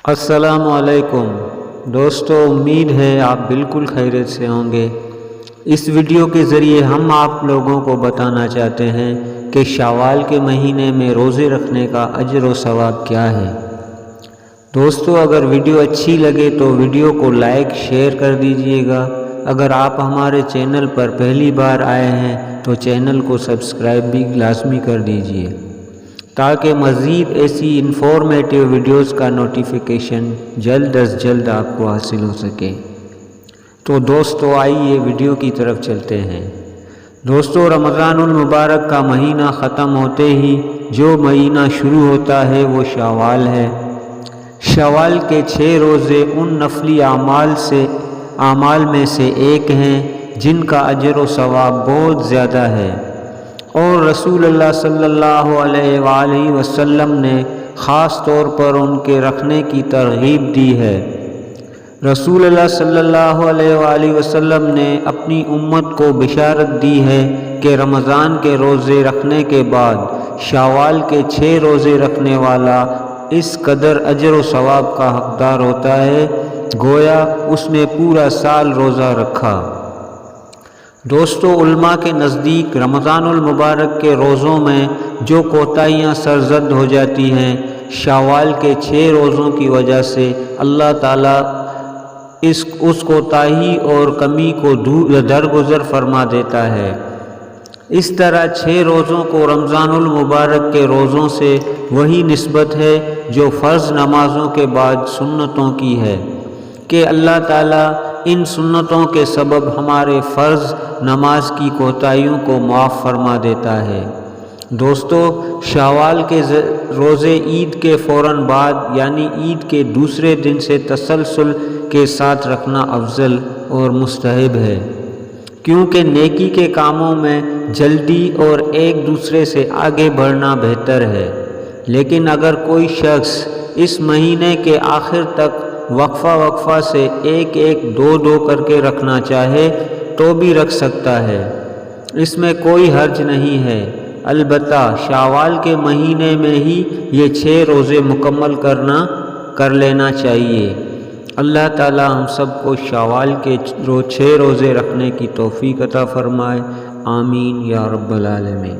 السلام علیکم دوستو، امید ہے آپ بالکل خیریت سے ہوں گے۔ اس ویڈیو کے ذریعے ہم آپ لوگوں کو بتانا چاہتے ہیں کہ شوال کے مہینے میں روزے رکھنے کا اجر و ثواب کیا ہے۔ دوستو، اگر ویڈیو اچھی لگے تو ویڈیو کو لائک شیئر کر دیجئے گا۔ اگر آپ ہمارے چینل پر پہلی بار آئے ہیں تو چینل کو سبسکرائب بھی لازمی کر دیجئے تاکہ مزید ایسی انفارمیٹیو ویڈیوز کا نوٹیفیکیشن جلد از جلد آپ کو حاصل ہو سکے۔ تو دوستو آئیے ویڈیو کی طرف چلتے ہیں۔ دوستو، رمضان المبارک کا مہینہ ختم ہوتے ہی جو مہینہ شروع ہوتا ہے وہ شوال ہے۔ شوال کے 6 روزے ان نفلی اعمال میں سے ایک ہیں جن کا اجر و ثواب بہت زیادہ ہے، اور رسول اللہ صلی اللہ علیہ وآلہ وسلم نے خاص طور پر ان کے رکھنے کی ترغیب دی ہے۔ رسول اللہ صلی اللہ علیہ وآلہ وسلم نے اپنی امت کو بشارت دی ہے کہ رمضان کے روزے رکھنے کے بعد شوال کے 6 روزے رکھنے والا اس قدر اجر و ثواب کا حقدار ہوتا ہے گویا اس نے پورا سال روزہ رکھا۔ دوستو، علماء کے نزدیک رمضان المبارک کے روزوں میں جو کوتاہیاں سرزد ہو جاتی ہیں، شوال کے 6 روزوں کی وجہ سے اللہ تعالیٰ اس کوتاہی اور کمی کو درگزر فرما دیتا ہے۔ اس طرح 6 روزوں کو رمضان المبارک کے روزوں سے وہی نسبت ہے جو فرض نمازوں کے بعد سنتوں کی ہے کہ اللہ تعالیٰ ان سنتوں کے سبب ہمارے فرض نماز کی کوتاہیوں کو معاف فرما دیتا ہے۔ دوستو، شوال کے روزے عید کے فوراً بعد یعنی عید کے دوسرے دن سے تسلسل کے ساتھ رکھنا افضل اور مستحب ہے، کیونکہ نیکی کے کاموں میں جلدی اور ایک دوسرے سے آگے بڑھنا بہتر ہے۔ لیکن اگر کوئی شخص اس مہینے کے آخر تک وقفہ سے ایک دو کر کے رکھنا چاہے تو بھی رکھ سکتا ہے، اس میں کوئی حرج نہیں ہے۔ البتہ شوال کے مہینے میں ہی یہ 6 روزے مکمل کر لینا چاہیے۔ اللہ تعالی ہم سب کو شوال کے 6 روزے رکھنے کی توفیق عطا فرمائے، آمین یا رب العالمین۔